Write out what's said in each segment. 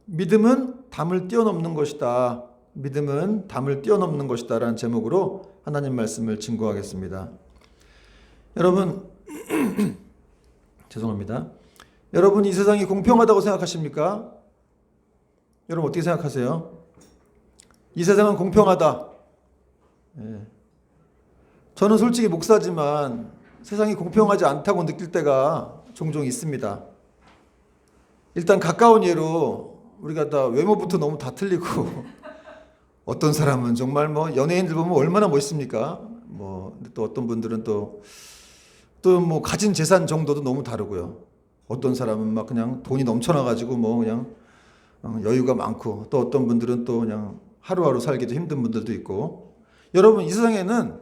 믿음은 담을 뛰어넘는 것이다. 믿음은 담을 뛰어넘는 것이다 라는 제목으로 하나님 말씀을 증거하겠습니다. 여러분 죄송합니다. 여러분 이 세상이 공평하다고 생각하십니까? 여러분 어떻게 생각하세요? 이 세상은 공평하다. 예. 저는 솔직히 목사지만 세상이 공평하지 않다고 느낄 때가 종종 있습니다. 일단 가까운 예로 우리가 다 외모부터 너무 다 틀리고 어떤 사람은 정말 뭐 연예인들 보면 얼마나 멋있습니까? 뭐 또 어떤 분들은 또 뭐 가진 재산 정도도 너무 다르고요. 어떤 사람은 막 그냥 돈이 넘쳐나가지고 뭐 그냥 여유가 많고 또 어떤 분들은 또 그냥 하루하루 살기도 힘든 분들도 있고. 여러분 이 세상에는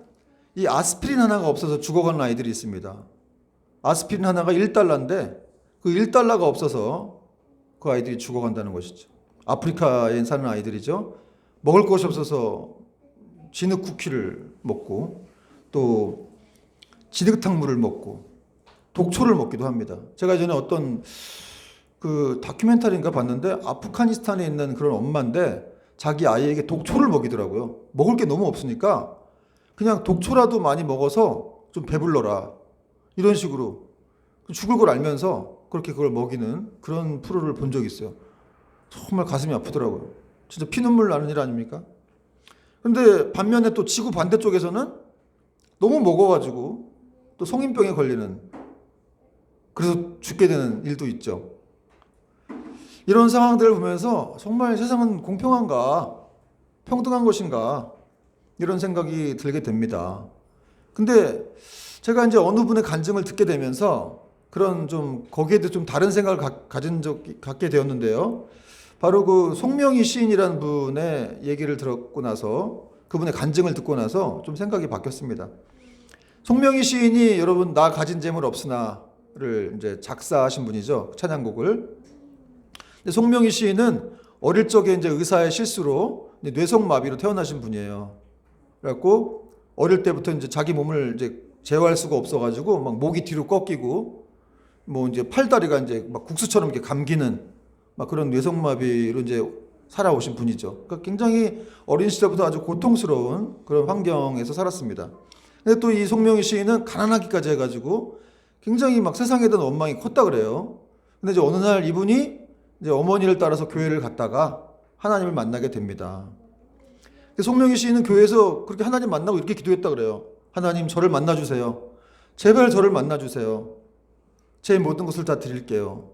이 아스피린 하나가 없어서 죽어가는 아이들이 있습니다. 아스피린 하나가 1달러인데 그 1달러가 없어서 그 아이들이 죽어간다는 것이죠. 아프리카에 사는 아이들이죠. 먹을 것이 없어서 진흙 쿠키를 먹고 또 진흙탕물을 먹고 독초를 먹기도 합니다. 제가 전에 어떤 그 다큐멘터리인가 봤는데 아프가니스탄에 있는 그런 엄마인데 자기 아이에게 독초를 먹이더라고요. 먹을 게 너무 없으니까 그냥 독초라도 많이 먹어서 좀 배불러라 이런 식으로 죽을 걸 알면서 그렇게 그걸 먹이는 그런 프로를 본 적이 있어요. 정말 가슴이 아프더라고요. 진짜 피눈물 나는 일 아닙니까? 근데 반면에 또 지구 반대쪽에서는 너무 먹어가지고 또 성인병에 걸리는, 그래서 죽게 되는 일도 있죠. 이런 상황들을 보면서 정말 세상은 공평한가, 평등한 것인가 이런 생각이 들게 됩니다. 근데 제가 이제 어느 분의 간증을 듣게 되면서 그런 좀 거기에 대해 좀 다른 생각을 갖게 되었는데요. 바로 그 송명희 시인이라는 분의 얘기를 들었고 나서 그분의 간증을 듣고 나서 좀 생각이 바뀌었습니다. 송명희 시인이 여러분 나 가진 재물 없으나를 이제 작사하신 분이죠. 찬양곡을. 근데 송명희 시인은 어릴 적에 이제 의사의 실수로 뇌성마비로 태어나신 분이에요. 그래갖고 어릴 때부터 이제 자기 몸을 이제 제어할 수가 없어가지고 막 목이 뒤로 꺾이고 뭐 이제 팔다리가 이제 막 국수처럼 이렇게 감기는 막 그런 뇌성마비로 이제 살아오신 분이죠. 그러니까 굉장히 어린 시절부터 아주 고통스러운 그런 환경에서 살았습니다. 근데 또 이 송명희 시인은 가난하기까지 해가지고 굉장히 막 세상에 대한 원망이 컸다 그래요. 근데 이제 어느 날 이분이 이제 어머니를 따라서 교회를 갔다가 하나님을 만나게 됩니다. 송명희 시인은 교회에서 그렇게 하나님 만나고 이렇게 기도했다 그래요. 하나님 저를 만나주세요. 제발 저를 만나주세요. 제 모든 것을 다 드릴게요.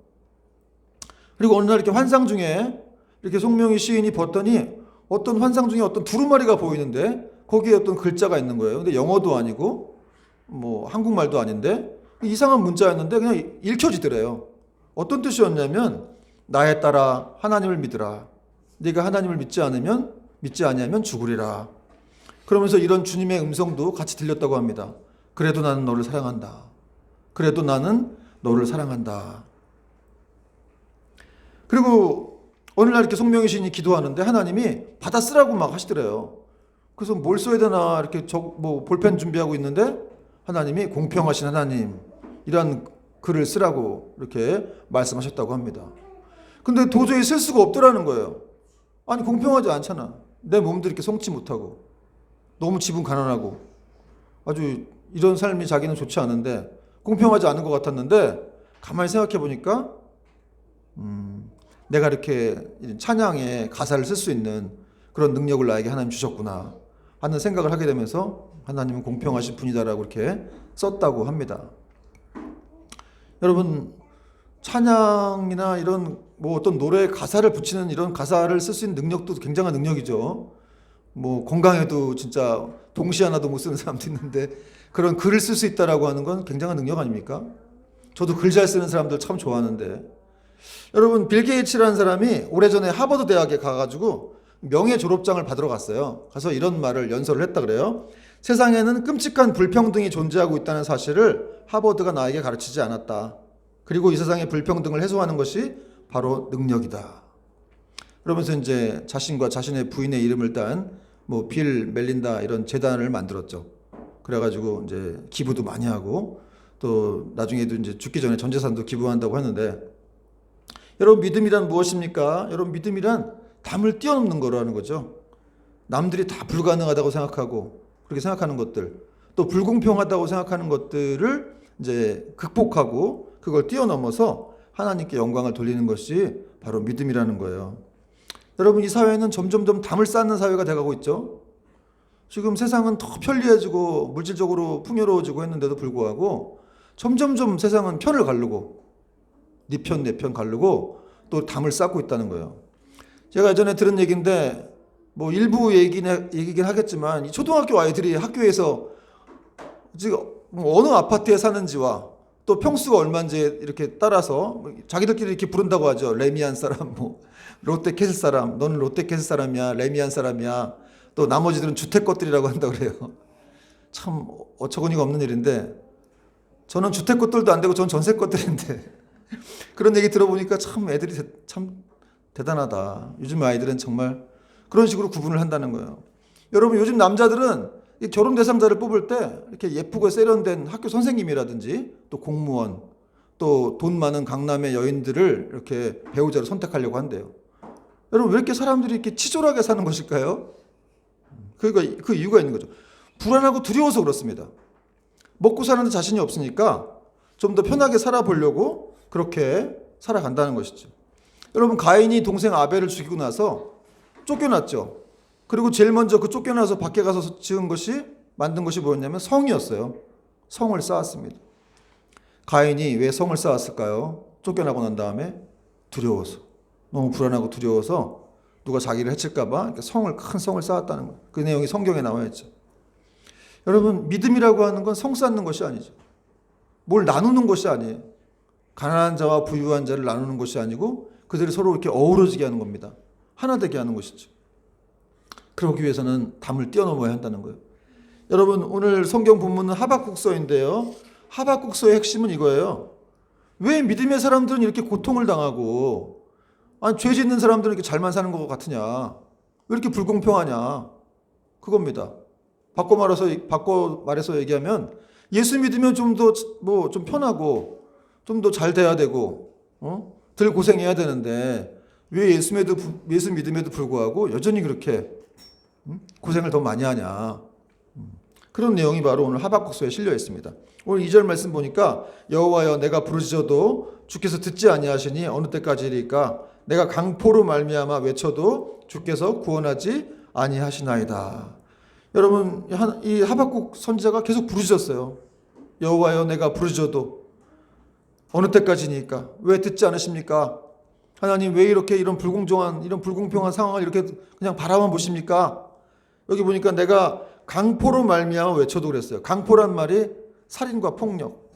그리고 어느 날 이렇게 환상 중에 이렇게 송명희 시인이 봤더니 어떤 환상 중에 어떤 두루마리가 보이는데 거기에 어떤 글자가 있는 거예요. 근데 영어도 아니고 뭐 한국말도 아닌데 이상한 문자였는데 그냥 읽혀지더래요. 어떤 뜻이었냐면 나에 따라 하나님을 믿으라. 네가 하나님을 믿지 아니하면 죽으리라. 그러면서 이런 주님의 음성도 같이 들렸다고 합니다. 그래도 나는 너를 사랑한다. 그래도 나는 너를 사랑한다. 그리고 어느 날 이렇게 송명희 시인이 기도하는데 하나님이 받아 쓰라고 막 하시더래요. 그래서 뭘 써야 되나 이렇게 뭐 볼펜 준비하고 있는데 하나님이 공평하신 하나님 이란 글을 쓰라고 이렇게 말씀하셨다고 합니다. 근데 도저히 쓸 수가 없더라는 거예요. 아니 공평하지 않잖아. 내 몸도 이렇게 성치 못하고 너무 집은 가난하고 아주 이런 삶이 자기는 좋지 않은데 공평하지 않은 것 같았는데 가만히 생각해 보니까 내가 이렇게 찬양의 가사를 쓸 수 있는 그런 능력을 나에게 하나님 주셨구나 하는 생각을 하게 되면서 하나님은 공평하신 분이다라고 이렇게 썼다고 합니다. 여러분 찬양이나 이런 뭐 어떤 노래에 가사를 붙이는 이런 가사를 쓸 수 있는 능력도 굉장한 능력이죠. 뭐 건강에도 진짜 동시 하나도 못 쓰는 사람도 있는데 그런 글을 쓸 수 있다라고 하는 건 굉장한 능력 아닙니까? 저도 글 잘 쓰는 사람들 참 좋아하는데 여러분 빌 게이츠라는 사람이 오래전에 하버드 대학에 가가지고 명예 졸업장을 받으러 갔어요. 가서 이런 말을 연설을 했다 그래요. 세상에는 끔찍한 불평등이 존재하고 있다는 사실을 하버드가 나에게 가르치지 않았다. 그리고 이 세상의 불평등을 해소하는 것이 바로 능력이다. 그러면서 이제 자신과 자신의 부인의 이름을 딴 뭐 빌 멜린다 이런 재단을 만들었죠. 그래가지고 이제 기부도 많이 하고 또 나중에도 이제 죽기 전에 전 재산도 기부한다고 하는데 여러분 믿음이란 무엇입니까? 여러분 믿음이란 담을 뛰어넘는 거라는 거죠. 남들이 다 불가능하다고 생각하고 그렇게 생각하는 것들, 또 불공평하다고 생각하는 것들을 이제 극복하고 그걸 뛰어넘어서 하나님께 영광을 돌리는 것이 바로 믿음이라는 거예요. 여러분 이 사회는 점점점 담을 쌓는 사회가 돼가고 있죠. 지금 세상은 더 편리해지고 물질적으로 풍요로워지고 했는데도 불구하고 점점점 세상은 편을 가르고 네 편 내 편 가르고 또 담을 쌓고 있다는 거예요. 제가 예전에 들은 얘기인데 뭐 일부 얘기긴 하겠지만 이 초등학교 아이들이 학교에서 지금 뭐 어느 아파트에 사는지와 또 평수가 얼마인지 이렇게 따라서 자기들끼리 이렇게 부른다고 하죠. 레미안 사람, 뭐 롯데캐슬 사람, 너는 롯데캐슬 사람이야, 레미안 사람이야. 또 나머지들은 주택 것들이라고 한다 그래요. 참 어처구니가 없는 일인데 저는 주택 것들도 안 되고 저는 전세 것들인데 그런 얘기 들어보니까 참 애들이 참 대단하다. 요즘 아이들은 정말 그런 식으로 구분을 한다는 거예요. 여러분 요즘 남자들은 이 결혼 대상자를 뽑을 때 이렇게 예쁘고 세련된 학교 선생님이라든지 또 공무원 또 돈 많은 강남의 여인들을 이렇게 배우자로 선택하려고 한대요. 여러분 왜 이렇게 사람들이 이렇게 치졸하게 사는 것일까요? 그러니까 그 이유가 있는 거죠. 불안하고 두려워서 그렇습니다. 먹고 사는데 자신이 없으니까 좀 더 편하게 살아보려고 그렇게 살아간다는 것이죠. 여러분 가인이 동생 아벨을 죽이고 나서 쫓겨났죠. 그리고 제일 먼저 그 쫓겨나서 밖에 가서 만든 것이 뭐였냐면 성이었어요. 성을 쌓았습니다. 가인이 왜 성을 쌓았을까요? 쫓겨나고 난 다음에 두려워서, 너무 불안하고 두려워서 누가 자기를 해칠까봐 큰 성을 쌓았다는 거예요. 그 내용이 성경에 나와 있죠. 여러분 믿음이라고 하는 건 성 쌓는 것이 아니죠. 뭘 나누는 것이 아니에요. 가난한 자와 부유한 자를 나누는 것이 아니고 그들이 서로 이렇게 어우러지게 하는 겁니다. 하나 되게 하는 것이죠. 그러기 위해서는 담을 뛰어넘어야 한다는 거예요. 여러분 오늘 성경 본문은 하박국서인데요. 하박국서의 핵심은 이거예요. 왜 믿음의 사람들은 이렇게 고통을 당하고 죄 짓는 사람들은 이렇게 잘만 사는 것 같으냐? 왜 이렇게 불공평하냐? 그겁니다. 바꿔 말해서 얘기하면 예수 믿으면 좀 편하고 좀 더 잘 돼야 되고 덜 고생해야 되는데 왜 예수 믿음에도 불구하고 여전히 그렇게 고생을 더 많이 하냐? 그런 내용이 바로 오늘 하박국서에 실려 있습니다. 오늘 2절 말씀 보니까 여호와여 내가 부르짖어도 주께서 듣지 아니하시니 어느 때까지리까 내가 강포로 말미암아 외쳐도 주께서 구원하지 아니하시나이다. 여러분 이 하박국 선지자가 계속 부르짖었어요. 여호와여 내가 부르짖어도 어느 때까지니까 왜 듣지 않으십니까? 하나님 왜 이런 불공평한 상황을 이렇게 그냥 바라만 보십니까? 여기 보니까 내가 강포로 말미암아 외쳐도 그랬어요. 강포란 말이 살인과 폭력.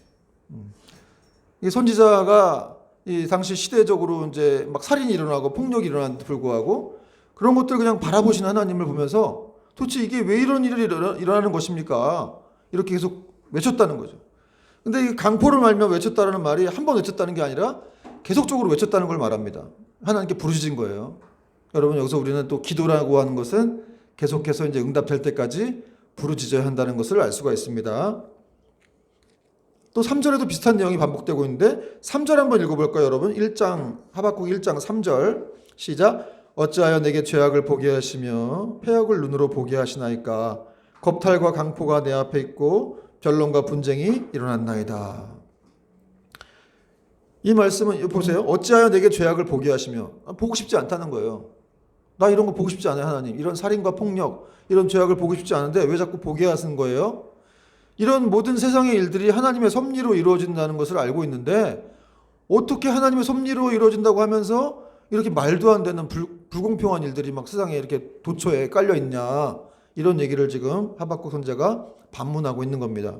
이 선지자가 이 당시 시대적으로 이제 막 살인이 일어나고 폭력이 일어나는데 불구하고 그런 것들을 그냥 바라보시는 하나님을 보면서 도대체 이게 왜 이런 일이 일어나는 것입니까? 이렇게 계속 외쳤다는 거죠. 근데 이 강포를 말미암아 외쳤다는 말이 한 번 외쳤다는 게 아니라 계속적으로 외쳤다는 걸 말합니다. 하나님께 부르짖은 거예요. 여러분 여기서 우리는 또 기도라고 하는 것은 계속해서 이제 응답될 때까지 부르짖어야 한다는 것을 알 수가 있습니다. 또 3절에도 비슷한 내용이 반복되고 있는데 3절 한번 읽어볼까요, 여러분? 하박국 1장 3절 시작. 어찌하여 내게 죄악을 보게 하시며 패역을 눈으로 보게 하시나이까? 겁탈과 강포가 내 앞에 있고 변론과 분쟁이 일어났나이다. 이 말씀은 보세요. 어찌하여 내게 죄악을 보게 하시며 보고 싶지 않다는 거예요. 나 이런 거 보고 싶지 않아요, 하나님. 이런 살인과 폭력, 이런 죄악을 보고 싶지 않은데 왜 자꾸 보게 하시는 거예요? 이런 모든 세상의 일들이 하나님의 섭리로 이루어진다는 것을 알고 있는데 어떻게 하나님의 섭리로 이루어진다고 하면서 이렇게 말도 안 되는 불공평한 일들이 막 세상에 이렇게 도처에 깔려 있냐, 이런 얘기를 지금 하박국 선지자가 반문하고 있는 겁니다.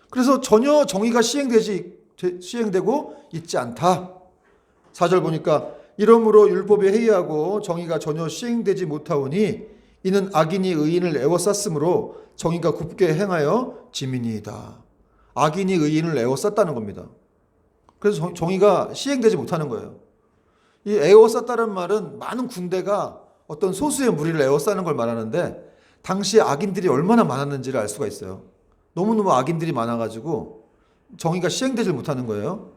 그래서 전혀 정의가 시행되고 있지 않다. 4절 보니까 이러므로 율법이 해이하고 정의가 전혀 시행되지 못하오니 이는 악인이 의인을 애워쌌으므로 정의가 굽게 행하여 지민이이다. 악인이 의인을 애워쌌다는 겁니다. 그래서 정의가 시행되지 못하는 거예요. 이 애워쌌다는 말은 많은 군대가 어떤 소수의 무리를 애워싸는 걸 말하는데 당시에 악인들이 얼마나 많았는지를 알 수가 있어요. 너무너무 악인들이 많아가지고 정의가 시행되지 못하는 거예요.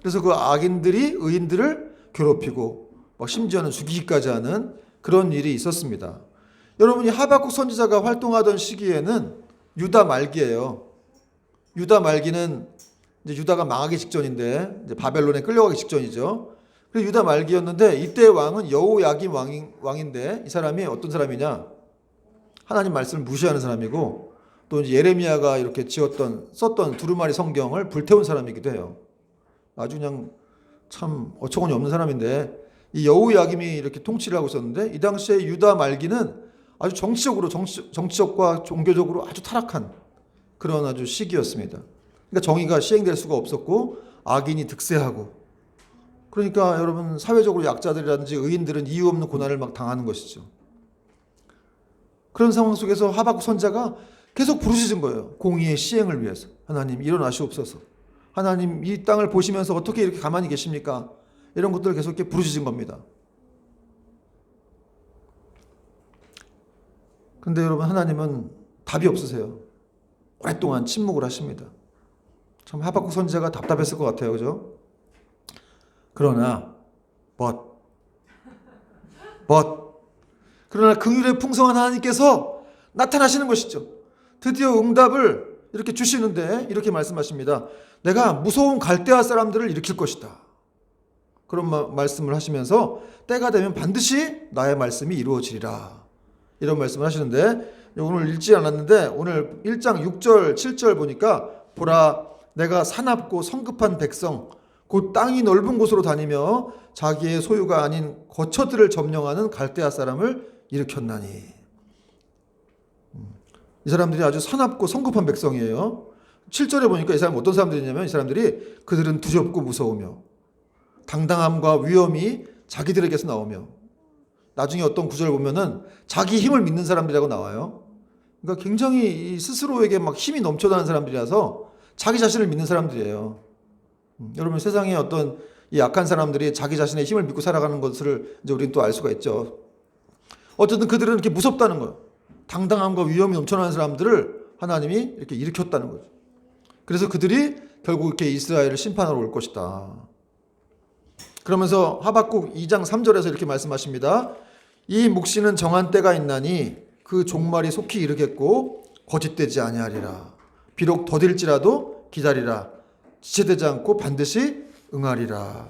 그래서 그 악인들이 의인들을 괴롭히고 막 심지어는 죽이기까지 하는 그런 일이 있었습니다. 여러분이 하박국 선지자가 활동하던 시기에는 유다 말기예요. 유다 말기는 이제 유다가 망하기 직전인데 이제 바벨론에 끌려가기 직전이죠. 그래서 유다 말기였는데 이때 왕은 여호야김 왕인데 이 사람이 어떤 사람이냐? 하나님 말씀을 무시하는 사람이고 또 이제 예레미야가 이렇게 썼던 두루마리 성경을 불태운 사람이기도 해요. 아주 그냥 참 어처구니 없는 사람인데 이 여호야김이 이렇게 통치를 하고 있었는데 이 당시에 유다 말기는 아주 정치적과 종교적으로 아주 타락한 그런 아주 시기였습니다. 그러니까 정의가 시행될 수가 없었고 악인이 득세하고 그러니까 여러분 사회적으로 약자들이라든지 의인들은 이유 없는 고난을 막 당하는 것이죠. 그런 상황 속에서 하박국 선지자가 계속 부르짖은 거예요. 공의의 시행을 위해서. 하나님 일어나시옵소서. 하나님 이 땅을 보시면서 어떻게 이렇게 가만히 계십니까? 이런 것들을 계속 이렇게 부르짖은 겁니다. 그런데 여러분 하나님은 답이 없으세요. 오랫동안 침묵을 하십니다. 참 하박국 선지자가 답답했을 것 같아요. 그죠? 그러나 그러나 긍휼의 풍성한 하나님께서 나타나시는 것이죠. 드디어 응답을 이렇게 주시는데 이렇게 말씀하십니다. 내가 무서운 갈대아 사람들을 일으킬 것이다. 그런 말씀을 하시면서 때가 되면 반드시 나의 말씀이 이루어지리라. 이런 말씀을 하시는데 오늘 읽지 않았는데 오늘 1장 6절 7절 보니까 보라 내가 사납고 성급한 백성 곧 땅이 넓은 곳으로 다니며 자기의 소유가 아닌 거처들을 점령하는 갈대아 사람을 일으켰나니. 이 사람들이 아주 사납고 성급한 백성이에요. 7절에 보니까 이 사람은 어떤 사람들이냐면 이 사람들이 그들은 두렵고 무서우며 당당함과 위엄이 자기들에게서 나오며 나중에 어떤 구절을 보면은 자기 힘을 믿는 사람들이라고 나와요. 그러니까 굉장히 스스로에게 막 힘이 넘쳐나는 사람들이라서 자기 자신을 믿는 사람들이에요. 여러분 세상에 어떤 이 약한 사람들이 자기 자신의 힘을 믿고 살아가는 것을 이제 우리는 또 알 수가 있죠. 어쨌든 그들은 이렇게 무섭다는 거예요. 당당함과 위엄이 넘쳐나는 사람들을 하나님이 이렇게 일으켰다는 거죠. 그래서 그들이 결국 이렇게 이스라엘을 심판하러 올 것이다. 그러면서 하박국 2장 3절에서 이렇게 말씀하십니다. 이 묵시는 정한 때가 있나니 그 종말이 속히 이르겠고 거짓되지 아니하리라. 비록 더딜지라도 기다리라. 지체되지 않고 반드시 응하리라.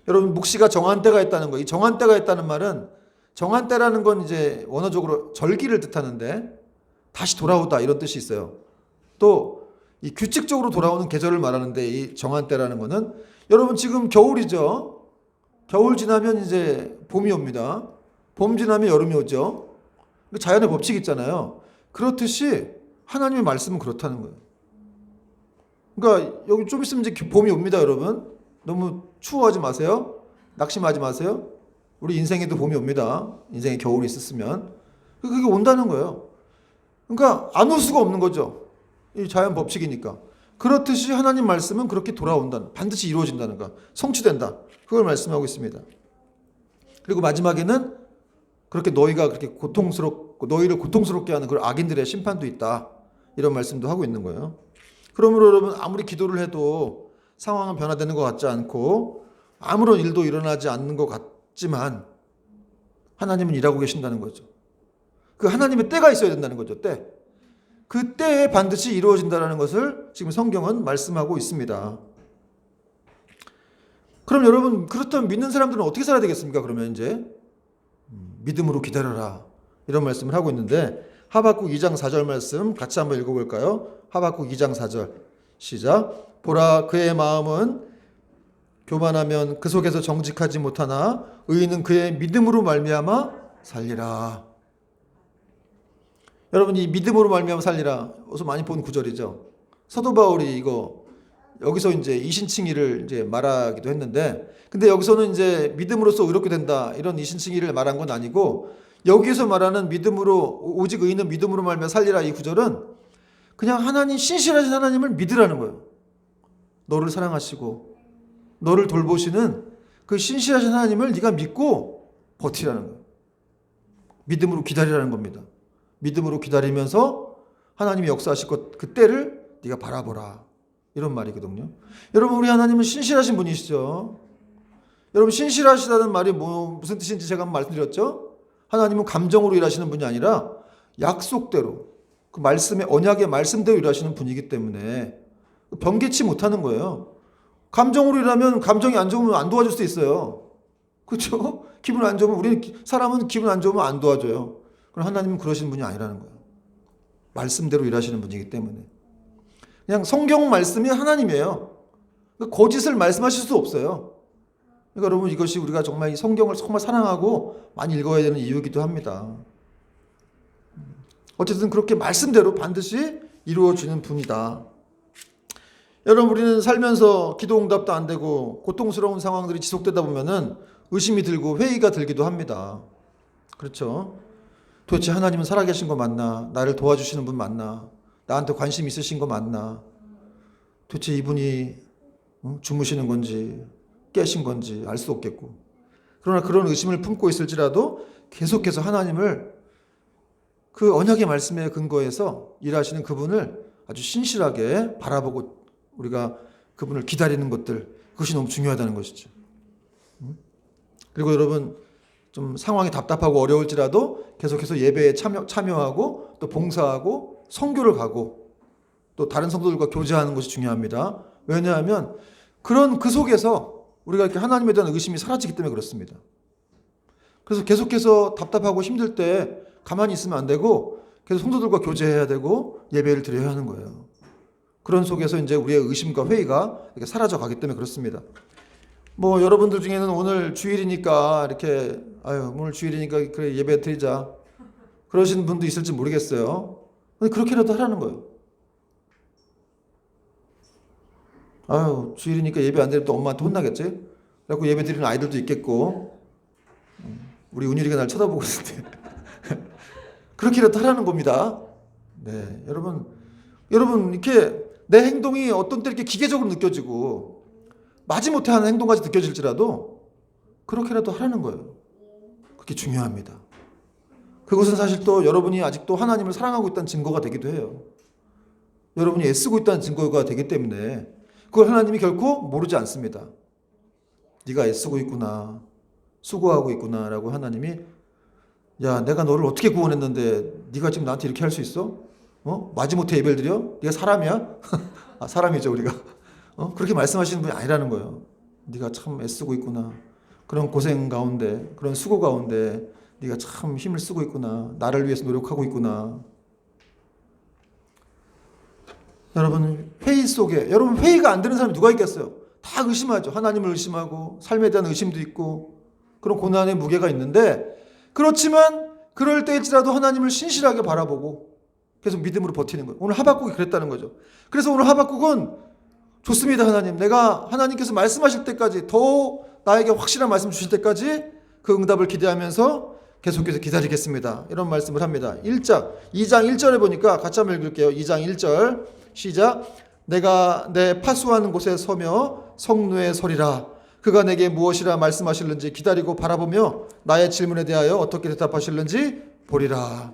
여러분 묵시가 정한 때가 있다는 거. 이 정한 때가 있다는 말은 정한 때라는 건 이제 원어적으로 절기를 뜻하는데 다시 돌아오다 이런 뜻이 있어요. 또 이 규칙적으로 돌아오는 계절을 말하는데 이 정한 때라는 거는 여러분 지금 겨울이죠. 겨울 지나면 이제 봄이 옵니다. 봄 지나면 여름이 오죠. 자연의 법칙이 있잖아요. 그렇듯이 하나님의 말씀은 그렇다는 거예요. 그러니까 여기 좀 있으면 이제 봄이 옵니다, 여러분. 너무 추워하지 마세요. 낙심하지 마세요. 우리 인생에도 봄이 옵니다. 인생에 겨울이 있었으면. 그게 온다는 거예요. 그러니까 안 올 수가 없는 거죠. 이 자연 법칙이니까. 그렇듯이 하나님 말씀은 그렇게 돌아온다. 반드시 이루어진다는 거. 성취된다. 그걸 말씀하고 있습니다. 그리고 마지막에는 그렇게 너희가 그렇게 너희를 고통스럽게 하는 그런 악인들의 심판도 있다. 이런 말씀도 하고 있는 거예요. 그러므로 여러분 아무리 기도를 해도 상황은 변화되는 것 같지 않고 아무런 일도 일어나지 않는 것 같지만 하나님은 일하고 계신다는 거죠. 그 하나님의 때가 있어야 된다는 거죠. 때. 그 때에 반드시 이루어진다는 것을 지금 성경은 말씀하고 있습니다. 그럼 여러분 그렇다면 믿는 사람들은 어떻게 살아야 되겠습니까? 그러면 이제 믿음으로 기다려라 이런 말씀을 하고 있는데 하박국 2장 4절 말씀 같이 한번 읽어볼까요? 하박국 2장 4절 시작. 보라 그의 마음은 교만하면 그 속에서 정직하지 못하나 의인은 그의 믿음으로 말미암아 살리라. 여러분 이 믿음으로 말미암아 살리라 어서 많이 본 구절이죠. 사도 바울이 이거 여기서 이제 이신칭의를 이제 말하기도 했는데 근데 여기서는 이제 믿음으로써 의롭게 된다 이런 이신칭의를 말한 건 아니고 여기에서 말하는 믿음으로 오직 의인은 믿음으로 말미암아 살리라 이 구절은 그냥 하나님 신실하신 하나님을 믿으라는 거예요. 너를 사랑하시고 너를 돌보시는 그 신실하신 하나님을 네가 믿고 버티라는 거예요. 믿음으로 기다리라는 겁니다. 믿음으로 기다리면서 하나님이 역사하실 것 그 때를 네가 바라보라 이런 말이거든요. 여러분, 우리 하나님은 신실하신 분이시죠. 여러분, 신실하시다는 말이 무슨 뜻인지 제가 한번 말씀드렸죠. 하나님은 감정으로 일하시는 분이 아니라 약속대로, 그 말씀의 언약의 말씀대로 일하시는 분이기 때문에 변개치 못하는 거예요. 감정으로 일하면 감정이 안 좋으면 안 도와줄 수도 있어요. 그렇죠? 기분 안 좋으면, 사람은 기분 안 좋으면 안 도와줘요. 그럼 하나님은 그러시는 분이 아니라는 거예요. 말씀대로 일하시는 분이기 때문에. 그냥 성경 말씀이 하나님이에요. 거짓을 말씀하실 수 없어요. 그러니까 여러분, 이것이 우리가 정말 이 성경을 정말 사랑하고 많이 읽어야 되는 이유이기도 합니다. 어쨌든 그렇게 말씀대로 반드시 이루어지는 분이다. 여러분, 우리는 살면서 기도 응답도 안 되고 고통스러운 상황들이 지속되다 보면은 의심이 들고 회의가 들기도 합니다. 그렇죠? 도대체 하나님은 살아계신 거 맞나? 나를 도와주시는 분 맞나? 나한테 관심 있으신 거 맞나? 도대체 이분이 주무시는 건지 깨신 건지 알 수 없겠고, 그러나 그런 의심을 품고 있을지라도 계속해서 하나님을 그 언약의 말씀에 근거해서 일하시는 그분을 아주 신실하게 바라보고 우리가 그분을 기다리는 것들, 그것이 너무 중요하다는 것이죠. 그리고 여러분, 좀 상황이 답답하고 어려울지라도 계속해서 예배에 참여하고 또 봉사하고 선교를 가고 또 다른 성도들과 교제하는 것이 중요합니다. 왜냐하면 그 속에서 우리가 이렇게 하나님에 대한 의심이 사라지기 때문에 그렇습니다. 그래서 계속해서 답답하고 힘들 때 가만히 있으면 안 되고 계속 성도들과 교제해야 되고 예배를 드려야 하는 거예요. 그런 속에서 이제 우리의 의심과 회의가 이렇게 사라져 가기 때문에 그렇습니다. 뭐 여러분들 중에는 오늘 주일이니까 이렇게 오늘 주일이니까 그래 예배 드리자 그러시는 분도 있을지 모르겠어요. 근데 그렇게라도 하라는 거예요. 주일이니까 예배 안 드리면 또 엄마한테 혼나겠지? 그래갖고 예배 드리는 아이들도 있겠고, 우리 은율이가 날 쳐다보고 있을 때. 그렇게라도 하라는 겁니다. 네, 여러분, 이렇게 내 행동이 어떤 때 이렇게 기계적으로 느껴지고, 마지못해 하는 행동까지 느껴질지라도, 그렇게라도 하라는 거예요. 그게 중요합니다. 그것은 사실 또 여러분이 아직도 하나님을 사랑하고 있다는 증거가 되기도 해요. 여러분이 애쓰고 있다는 증거가 되기 때문에, 그걸 하나님이 결코 모르지 않습니다. 네가 애쓰고 있구나, 수고하고 있구나 라고 하나님이, 야, 내가 너를 어떻게 구원했는데 네가 지금 나한테 이렇게 할 수 있어? 마지못해 예배를 드려? 네가 사람이야? 사람이죠 우리가. 그렇게 말씀하시는 분이 아니라는 거예요. 네가 참 애쓰고 있구나, 그런 고생 가운데, 그런 수고 가운데 네가 참 힘을 쓰고 있구나, 나를 위해서 노력하고 있구나. 여러분, 회의 속에, 여러분 회의가 안 되는 사람이 누가 있겠어요? 다 의심하죠. 하나님을 의심하고 삶에 대한 의심도 있고 그런 고난의 무게가 있는데, 그렇지만 그럴 때일지라도 하나님을 신실하게 바라보고 계속 믿음으로 버티는 거예요. 오늘 하박국이 그랬다는 거죠. 그래서 오늘 하박국은 좋습니다. 하나님께서 말씀하실 때까지, 더 나에게 확실한 말씀 주실 때까지 그 응답을 기대하면서 계속해서 기다리겠습니다, 이런 말씀을 합니다. 2장 1절에 보니까 같이 한번 읽을게요. 2장 1절 시작. 내가 내 파수하는 곳에 서며 성루에 서리라. 그가 내게 무엇이라 말씀하실는지 기다리고 바라보며 나의 질문에 대하여 어떻게 대답하실는지 보리라.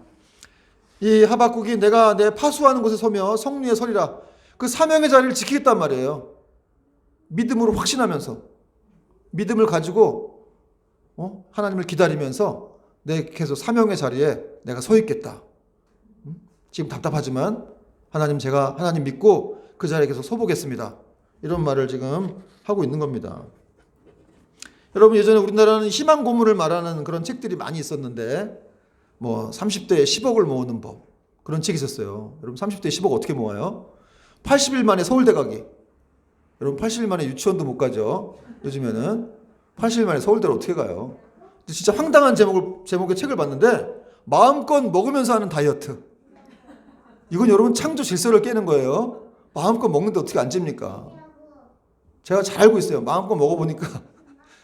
이 하박국이 내가 내 파수하는 곳에 서며 성루에 서리라, 그 사명의 자리를 지키겠단 말이에요. 믿음으로 확신하면서, 믿음을 가지고 하나님을 기다리면서 내 계속 사명의 자리에 내가 서 있겠다. 지금 답답하지만 제가 하나님 믿고 그 자리에 계속 서보겠습니다, 이런 말을 지금 하고 있는 겁니다. 여러분, 예전에 우리나라는 희망 고문을 말하는 그런 책들이 많이 있었는데, 뭐 30대에 10억을 모으는 법, 그런 책이 있었어요. 여러분, 30대에 10억 어떻게 모아요? 80일 만에 서울대 가기. 여러분, 80일 만에 유치원도 못 가죠. 요즘에는 80일 만에 서울대를 어떻게 가요? 진짜 황당한 제목의 책을 봤는데, 마음껏 먹으면서 하는 다이어트. 이건 여러분 창조 질서를 깨는 거예요. 마음껏 먹는데 어떻게 안 찝니까? 제가 잘 알고 있어요. 마음껏 먹어보니까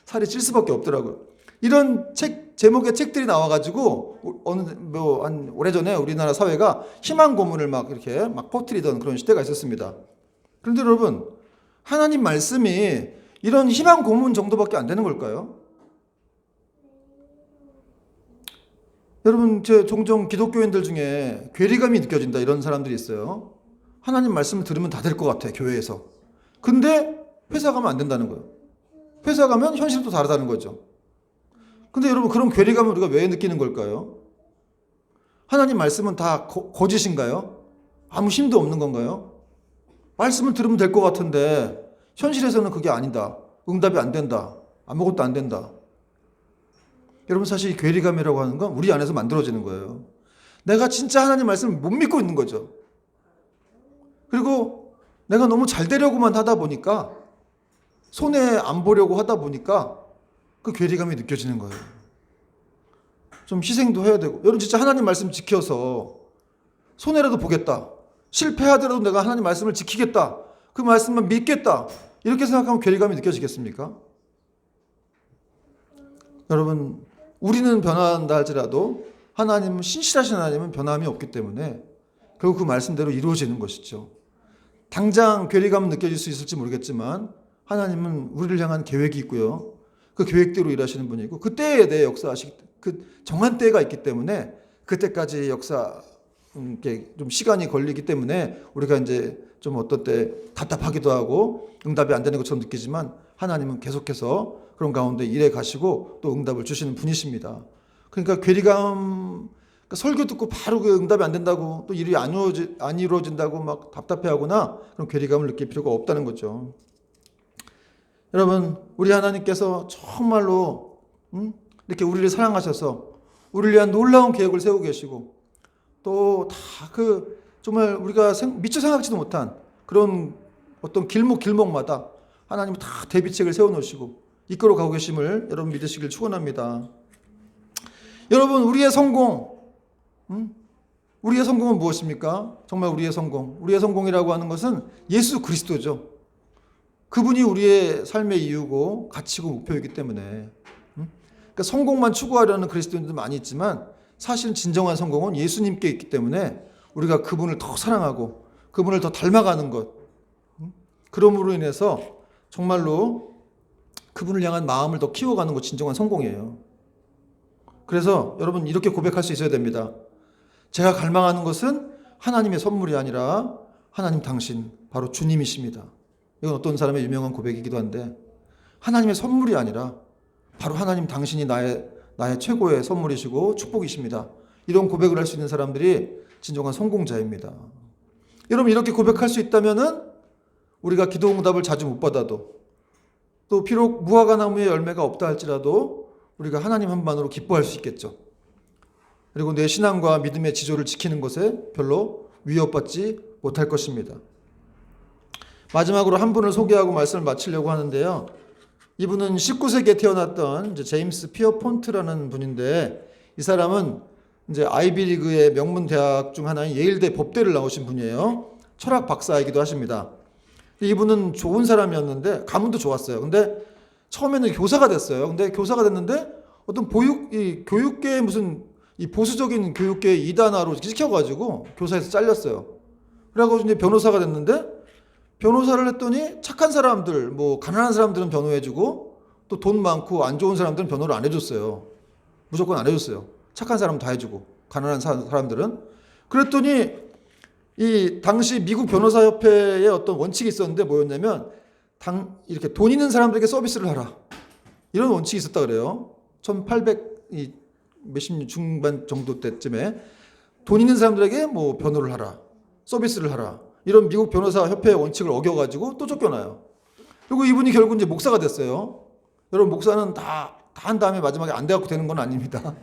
살이 찔 수밖에 없더라고요. 이런 제목의 책들이 나와가지고 한 오래전에 우리나라 사회가 희망 고문을 막 이렇게 막 퍼뜨리던 그런 시대가 있었습니다. 그런데 여러분, 하나님 말씀이 이런 희망 고문 정도밖에 안 되는 걸까요? 여러분, 제 종종 기독교인들 중에 괴리감이 느껴진다, 이런 사람들이 있어요. 하나님 말씀을 들으면 다 될 것 같아, 교회에서. 근데 회사 가면 안 된다는 거예요. 회사 가면 현실도 다르다는 거죠. 근데 여러분, 그런 괴리감을 우리가 왜 느끼는 걸까요? 하나님 말씀은 다 거짓인가요? 아무 힘도 없는 건가요? 말씀을 들으면 될 것 같은데 현실에서는 그게 아니다. 응답이 안 된다. 아무것도 안 된다. 여러분, 사실 이 괴리감이라고 하는 건 우리 안에서 만들어지는 거예요. 내가 진짜 하나님 말씀을 못 믿고 있는 거죠. 그리고 내가 너무 잘 되려고만 하다 보니까, 손해 안 보려고 하다 보니까 그 괴리감이 느껴지는 거예요. 좀 희생도 해야 되고, 여러분 진짜 하나님 말씀 지켜서 손해라도 보겠다, 실패하더라도 내가 하나님 말씀을 지키겠다, 그 말씀만 믿겠다, 이렇게 생각하면 괴리감이 느껴지겠습니까? 여러분, 우리는 변화한다 할지라도 하나님은, 신실하신 하나님은 변함이 없기 때문에 결국 그 말씀대로 이루어지는 것이죠. 당장 괴리감은 느껴질 수 있을지 모르겠지만 하나님은 우리를 향한 계획이 있고요, 그 계획대로 일하시는 분이고, 그 때에 대해 역사하시기, 그 정한 때가 있기 때문에 그때까지 좀 시간이 걸리기 때문에 우리가 이제 좀 어떤 때 답답하기도 하고 응답이 안 되는 것처럼 느끼지만, 하나님은 계속해서 그런 가운데 일해 가시고 또 응답을 주시는 분이십니다. 그러니까 괴리감, 그러니까 설교 듣고 바로 그 응답이 안 된다고, 또 일이 안 이루어진다고 막 답답해하거나 그런 괴리감을 느낄 필요가 없다는 거죠. 여러분, 우리 하나님께서 정말로 이렇게 우리를 사랑하셔서 우리를 위한 놀라운 계획을 세우고 계시고, 또 다 정말 우리가 미처 생각지도 못한 그런 어떤 길목마다 하나님은 다 대비책을 세워놓으시고 이끌어 가고 계심을 여러분 믿으시길 축원합니다. 여러분, 우리의 성공은 무엇입니까? 정말 우리의 성공이라고 하는 것은 예수 그리스도죠. 그분이 우리의 삶의 이유고 가치고 목표이기 때문에, 그러니까 성공만 추구하려는 그리스도인들도 많이 있지만 사실 진정한 성공은 예수님께 있기 때문에 우리가 그분을 더 사랑하고 그분을 더 닮아가는 것, 그럼으로 인해서 정말로 그분을 향한 마음을 더 키워가는 것, 진정한 성공이에요. 그래서 여러분, 이렇게 고백할 수 있어야 됩니다. 제가 갈망하는 것은 하나님의 선물이 아니라 하나님 당신, 바로 주님이십니다. 이건 어떤 사람의 유명한 고백이기도 한데, 하나님의 선물이 아니라 바로 하나님 당신이 나의 최고의 선물이시고 축복이십니다. 이런 고백을 할 수 있는 사람들이 진정한 성공자입니다. 여러분, 이렇게 고백할 수 있다면은 우리가 기도 응답을 자주 못 받아도, 또 비록 무화과 나무의 열매가 없다 할지라도 우리가 하나님 한만으로 기뻐할 수 있겠죠. 그리고 내 신앙과 믿음의 지조를 지키는 것에 별로 위협받지 못할 것입니다. 마지막으로 한 분을 소개하고 말씀을 마치려고 하는데요. 이분은 19세기에 태어났던 제임스 피어폰트라는 분인데, 이 사람은 이제 아이비리그의 명문 대학 중 하나인 예일대 법대를 나오신 분이에요. 철학 박사이기도 하십니다. 이분은 좋은 사람이었는데 가문도 좋았어요. 근데 처음에는 교사가 됐어요. 근데 교사가 됐는데 어떤 교육계의 무슨 보수적인 교육계의 이단화로 시켜가지고 교사에서 잘렸어요. 그래가지고 이제 변호사가 됐는데, 변호사를 했더니 착한 사람들, 가난한 사람들은 변호해주고 또 돈 많고 안 좋은 사람들은 변호를 안 해줬어요. 무조건 안 해줬어요. 착한 사람 다 해주고 가난한 사람들은. 그랬더니 이 당시 미국 변호사협회의 어떤 원칙이 있었는데 뭐였냐면, 이렇게 돈 있는 사람들에게 서비스를 하라, 이런 원칙이 있었다 그래요. 1800 몇십 년 중반 정도 때쯤에 돈 있는 사람들에게 변호를 하라, 서비스를 하라, 이런 미국 변호사 협회의 원칙을 어겨가지고 또 쫓겨나요. 그리고 이분이 결국 이제 목사가 됐어요. 여러분, 목사는 다 한 다음에 마지막에 안 돼갖고 되는 건 아닙니다.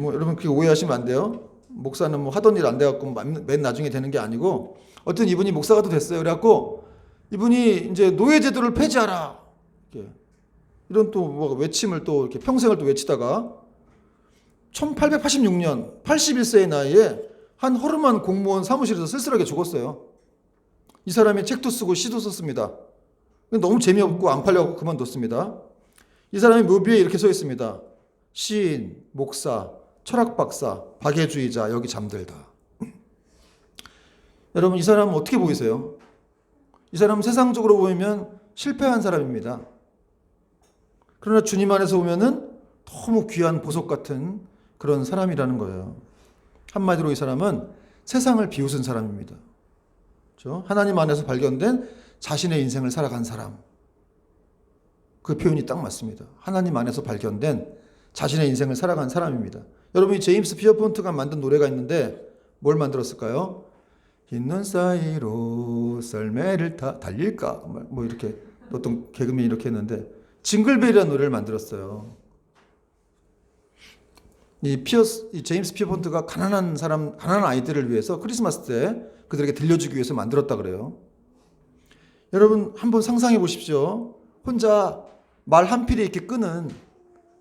여러분, 그게 오해하시면 안 돼요. 목사는 하던 일 안 돼갖고 맨 나중에 되는 게 아니고, 어쨌든 이분이 목사가 또 됐어요. 그래갖고 이분이 이제 노예제도를 폐지하라, 이런 또 외침을 또 이렇게 평생을 또 외치다가 1886년 81세의 나이에 한 허름한 공무원 사무실에서 쓸쓸하게 죽었어요. 이 사람이 책도 쓰고 시도 썼습니다. 너무 재미없고 안 팔려고 그만뒀습니다. 이 사람이 묘비에 이렇게 써 있습니다. 시인, 목사, 철학박사, 박애주의자, 여기 잠들다. 여러분, 이 사람은 어떻게 보이세요? 이 사람은 세상적으로 보이면 실패한 사람입니다. 그러나 주님 안에서 보면은 너무 귀한 보석 같은 그런 사람이라는 거예요. 한마디로 이 사람은 세상을 비웃은 사람입니다. 그렇죠? 하나님 안에서 발견된 자신의 인생을 살아간 사람. 그 표현이 딱 맞습니다. 하나님 안에서 발견된 자신의 인생을 살아간 사람입니다. 여러분이 제임스 피어폰트가 만든 노래가 있는데 뭘 만들었을까요? 흰눈 사이로 썰매를 달릴까? 뭐 이렇게 어떤 개그맨이 이렇게 했는데 징글벨이라는 노래를 만들었어요. 이 제임스 피어폰트가 가난한 아이들을 위해서 크리스마스 때 그들에게 들려주기 위해서 만들었다 그래요. 여러분 한번 상상해 보십시오. 혼자 말 한 필이 이렇게 끄는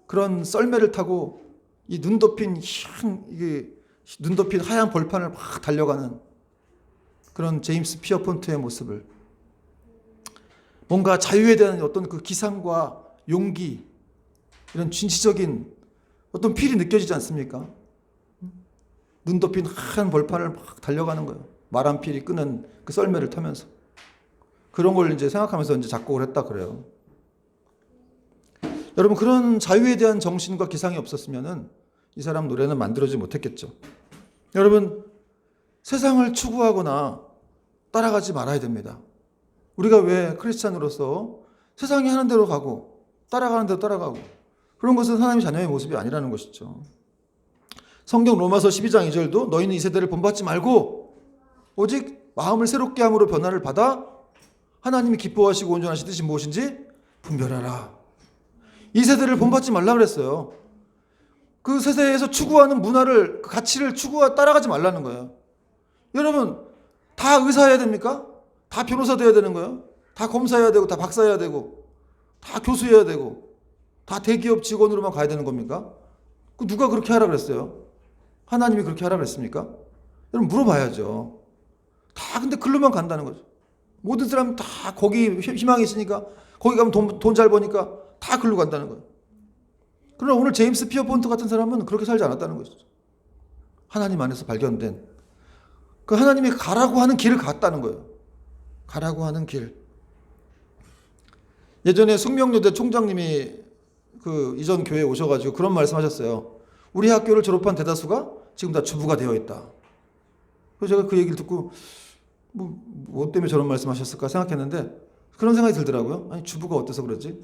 그런 썰매를 타고 이 눈 덮인 하얀 벌판을 막 달려가는 그런 제임스 피어폰트의 모습을, 뭔가 자유에 대한 어떤 그 기상과 용기, 이런 진취적인 어떤 필이 느껴지지 않습니까? 눈 덮인 하얀 벌판을 막 달려가는 거예요. 말 한 필이 끄는 그 썰매를 타면서. 그런 걸 이제 생각하면서 이제 작곡을 했다 그래요. 여러분 그런 자유에 대한 정신과 기상이 없었으면은 이 사람 노래는 만들어지지 못했겠죠. 여러분 세상을 추구하거나 따라가지 말아야 됩니다. 우리가 왜 크리스찬으로서 세상이 하는 대로 가고 따라가는 대로 따라가고, 그런 것은 하나님의 자녀의 모습이 아니라는 것이죠. 성경 로마서 12장 2절도 너희는 이 세대를 본받지 말고 오직 마음을 새롭게 함으로 변화를 받아 하나님이 기뻐하시고 온전하신 뜻이 무엇인지 분별하라. 이 세대를 본받지 말라 그랬어요. 그 세대에서 추구하는 문화를, 그 가치를 따라가지 말라는 거예요. 여러분 다 의사해야 됩니까? 다 변호사 돼야 되는 거예요? 다 검사해야 되고 다 박사해야 되고 다 교수해야 되고 다 대기업 직원으로만 가야 되는 겁니까? 그 누가 그렇게 하라 그랬어요? 하나님이 그렇게 하라 그랬습니까? 여러분 물어봐야죠. 다 근데 글로만 간다는 거죠. 모든 사람 다 거기 희망이 있으니까, 거기 가면 돈 잘 버니까 다 글로 간다는 거예요. 그러나 오늘 제임스 피어폰트 같은 사람은 그렇게 살지 않았다는 것이죠. 하나님 안에서 발견된 그 하나님이 가라고 하는 길을 갔다는 거예요. 가라고 하는 길. 예전에 숙명여대 총장님이 그 이전 교회에 오셔가지고 그런 말씀하셨어요. 우리 학교를 졸업한 대다수가 지금 다 주부가 되어 있다. 그래서 제가 그 얘기를 듣고 뭐 때문에 저런 말씀하셨을까 생각했는데 그런 생각이 들더라고요. 아니 주부가 어때서 그러지?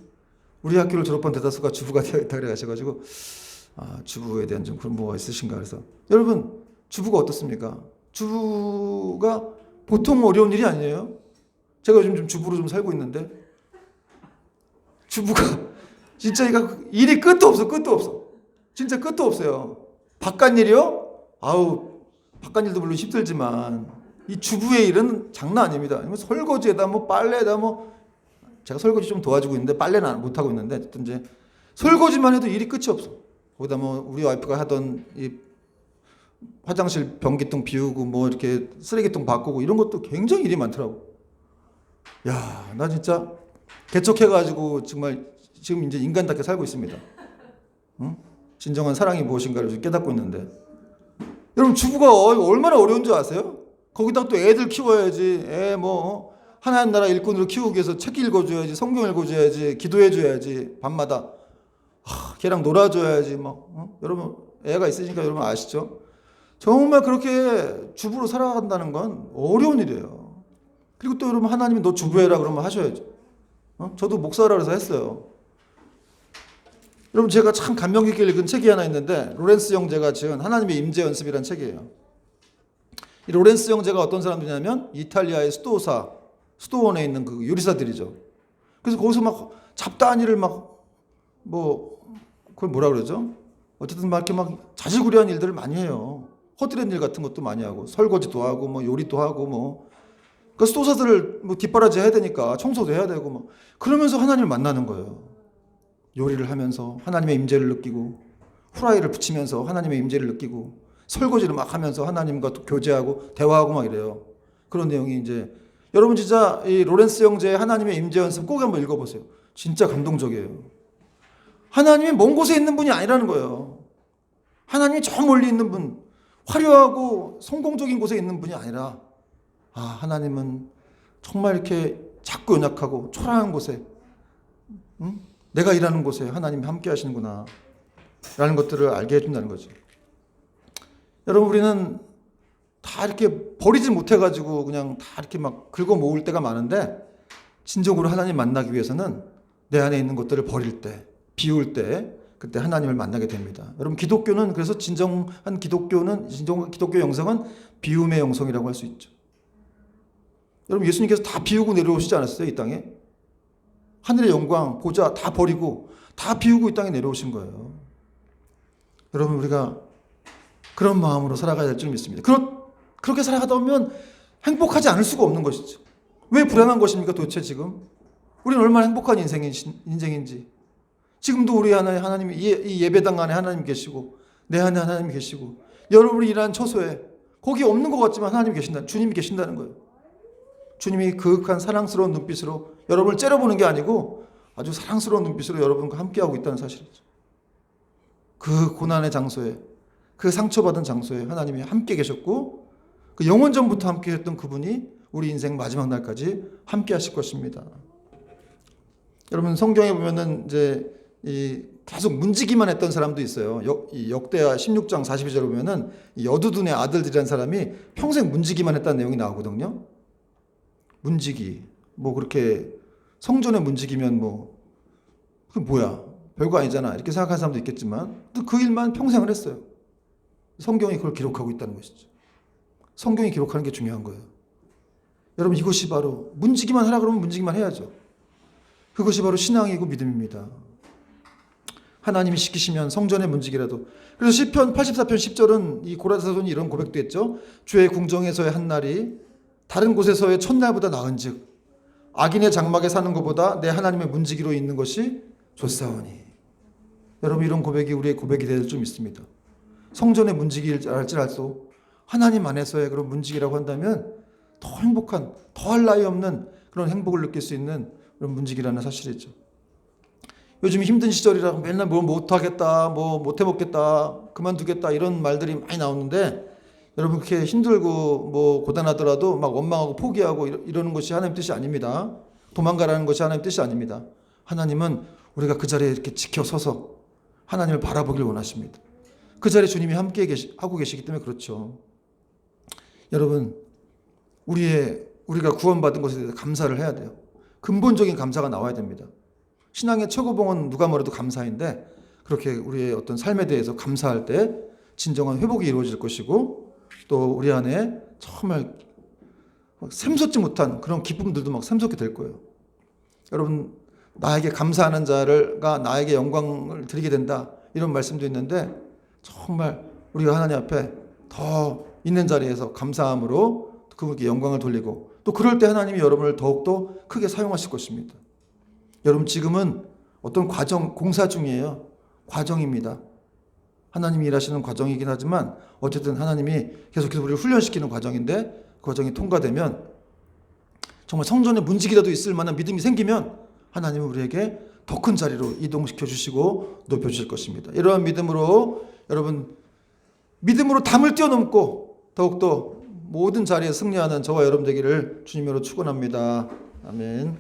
우리 학교를 졸업한 대다수가 주부가 되어 있다 그래 가셔가지고 주부에 대한 좀 그런 뭐가 있으신가 그래서, 여러분 주부가 어떻습니까? 주부가 보통 어려운 일이 아니에요. 제가 요즘 좀 주부로 좀 살고 있는데 주부가 진짜 일이 끝도 없어. 진짜 끝도 없어요. 바깥일이요? 바깥일도 물론 힘들지만 이 주부의 일은 장난 아닙니다. 설거지에다 빨래에다 제가 설거지 좀 도와주고 있는데 빨래는 못 하고 있는데 어쨌든 이제 설거지만 해도 일이 끝이 없어. 거기다 우리 와이프가 하던 이 화장실 변기통 비우고 이렇게 쓰레기통 바꾸고 이런 것도 굉장히 일이 많더라고. 야, 나 진짜 개척해가지고 정말 지금 이제 인간답게 살고 있습니다. 응? 진정한 사랑이 무엇인가를 깨닫고 있는데, 여러분 주부가 얼마나 어려운 줄 아세요? 거기다가 또 애들 키워야지. 하나님 나라 일꾼으로 키우기 위해서 책 읽어줘야지, 성경 읽어줘야지, 기도해줘야지, 밤마다 걔랑 놀아줘야지. 여러분 애가 있으니까 여러분 아시죠? 정말 그렇게 주부로 살아간다는 건 어려운 일이에요. 그리고 또 여러분 하나님이 너 주부해라 그러면 하셔야죠. 저도 목사라 그래서 했어요. 여러분 제가 참 감명 깊게 읽은 책이 하나 있는데 로렌스 형제가 지은 하나님의 임재 연습이라는 책이에요. 이 로렌스 형제가 어떤 사람들이냐면 이탈리아의 수도원에 있는 그 요리사들이죠. 그래서 거기서 잡다한 일을 그걸 뭐라 그러죠? 어쨌든 이렇게 자질구레한 일들을 많이 해요. 허드렛 일 같은 것도 많이 하고 설거지도 하고 요리도 하고 그 수도사들을 뒷바라지 해야 되니까 청소도 해야 되고 그러면서 하나님을 만나는 거예요. 요리를 하면서 하나님의 임재를 느끼고 후라이를 붙이면서 하나님의 임재를 느끼고 설거지를 하면서 하나님과 교제하고 대화하고 이래요. 그런 내용이 이제 여러분 진짜 이 로렌스 형제의 하나님의 임재 연습 꼭 한번 읽어보세요. 진짜 감동적이에요. 하나님이 먼 곳에 있는 분이 아니라는 거예요. 하나님이 저 멀리 있는 분, 화려하고 성공적인 곳에 있는 분이 아니라 하나님은 정말 이렇게 작고 연약하고 초라한 곳에, 내가 일하는 곳에 하나님이 함께 하시는구나 라는 것들을 알게 해준다는 거죠. 여러분 우리는 다 이렇게 버리지 못해가지고 그냥 다 이렇게 막 긁어 모을 때가 많은데, 진정으로 하나님 만나기 위해서는 내 안에 있는 것들을 버릴 때, 비울 때, 그때 하나님을 만나게 됩니다. 여러분, 기독교는, 그래서 진정한 기독교 영성은 비움의 영성이라고 할 수 있죠. 여러분, 예수님께서 다 비우고 내려오시지 않았어요, 이 땅에? 하늘의 영광, 보좌 다 버리고 다 비우고 이 땅에 내려오신 거예요. 여러분, 우리가 그런 마음으로 살아가야 될 줄 믿습니다. 그렇게 살아가다 보면 행복하지 않을 수가 없는 것이죠. 왜 불안한 것입니까, 도대체 지금? 우리는 얼마나 행복한 인생인지. 지금도 우리 안에 하나님이, 이 예배당 안에 하나님 계시고, 내 안에 하나님 계시고, 여러분이 일하는 처소에, 거기 없는 것 같지만 하나님 계신다, 주님이 계신다는 거예요. 주님이 그윽한 사랑스러운 눈빛으로 여러분을 째려보는 게 아니고 아주 사랑스러운 눈빛으로 여러분과 함께하고 있다는 사실이죠. 그 고난의 장소에, 그 상처받은 장소에 하나님이 함께 계셨고, 그 영원전부터 함께 했던 그분이 우리 인생 마지막 날까지 함께 하실 것입니다. 여러분, 성경에 보면은 이제 계속 문지기만 했던 사람도 있어요. 역대하 16장 42절에 보면은 여두둔의 아들들이라는 사람이 평생 문지기만 했다는 내용이 나오거든요. 문지기, 뭐 그렇게 성전에 문지기면 뭐 그게 뭐야, 별거 아니잖아, 이렇게 생각하는 사람도 있겠지만 또 그 일만 평생을 했어요. 성경이 그걸 기록하고 있다는 것이죠. 성경이 기록하는 게 중요한 거예요. 여러분, 이것이 바로, 문지기만 하라 그러면 문지기만 해야죠. 그것이 바로 신앙이고 믿음입니다. 하나님이 시키시면 성전의 문지기라도. 그래서 시편 84편 10절은 이 고라사손이 이런 고백도 했죠. 주의 궁정에서의 한 날이 다른 곳에서의 첫날보다 나은즉 악인의 장막에 사는 것보다 내 하나님의 문지기로 있는 것이 좋사오니. 여러분, 이런 고백이 우리의 고백이 될 줄 믿습니다. 성전의 문지기일지라도 하나님 안에서의 그런 문지기라고 한다면 더 행복한, 더할 나위 없는 그런 행복을 느낄 수 있는 그런 문지기라는 사실이죠. 요즘 힘든 시절이라고 맨날 뭐 못하겠다, 뭐 못해먹겠다, 그만두겠다, 이런 말들이 많이 나오는데, 여러분, 그렇게 힘들고 뭐 고단하더라도 막 원망하고 포기하고 이러는 것이 하나님 뜻이 아닙니다. 도망가라는 것이 하나님 뜻이 아닙니다. 하나님은 우리가 그 자리에 이렇게 지켜서서 하나님을 바라보길 원하십니다. 그 자리에 주님이 함께 하고 계시기 때문에 그렇죠. 여러분, 우리가 구원받은 것에 대해서 감사를 해야 돼요. 근본적인 감사가 나와야 됩니다. 신앙의 최고봉은 누가 뭐래도 감사인데, 그렇게 우리의 어떤 삶에 대해서 감사할 때 진정한 회복이 이루어질 것이고, 또 우리 안에 정말 샘솟지 못한 그런 기쁨들도 막 샘솟게 될 거예요. 여러분, 나에게 감사하는 자가 나에게 영광을 드리게 된다, 이런 말씀도 있는데, 정말 우리가 하나님 앞에 더 있는 자리에서 감사함으로 그분께 영광을 돌리고, 또 그럴 때 하나님이 여러분을 더욱더 크게 사용하실 것입니다. 여러분, 지금은 어떤 공사 중이에요. 과정입니다. 하나님이 일하시는 과정이긴 하지만 어쨌든 하나님이 계속해서 우리를 훈련시키는 과정인데, 그 과정이 통과되면 정말 성전의 문지기라도 있을 만한 믿음이 생기면 하나님은 우리에게 더 큰 자리로 이동시켜 주시고 높여 주실 것입니다. 이러한 믿음으로, 여러분, 믿음으로 담을 뛰어넘고 더욱더 모든 자리에 승리하는 저와 여러분 되기를 주님으로 축원합니다. 아멘.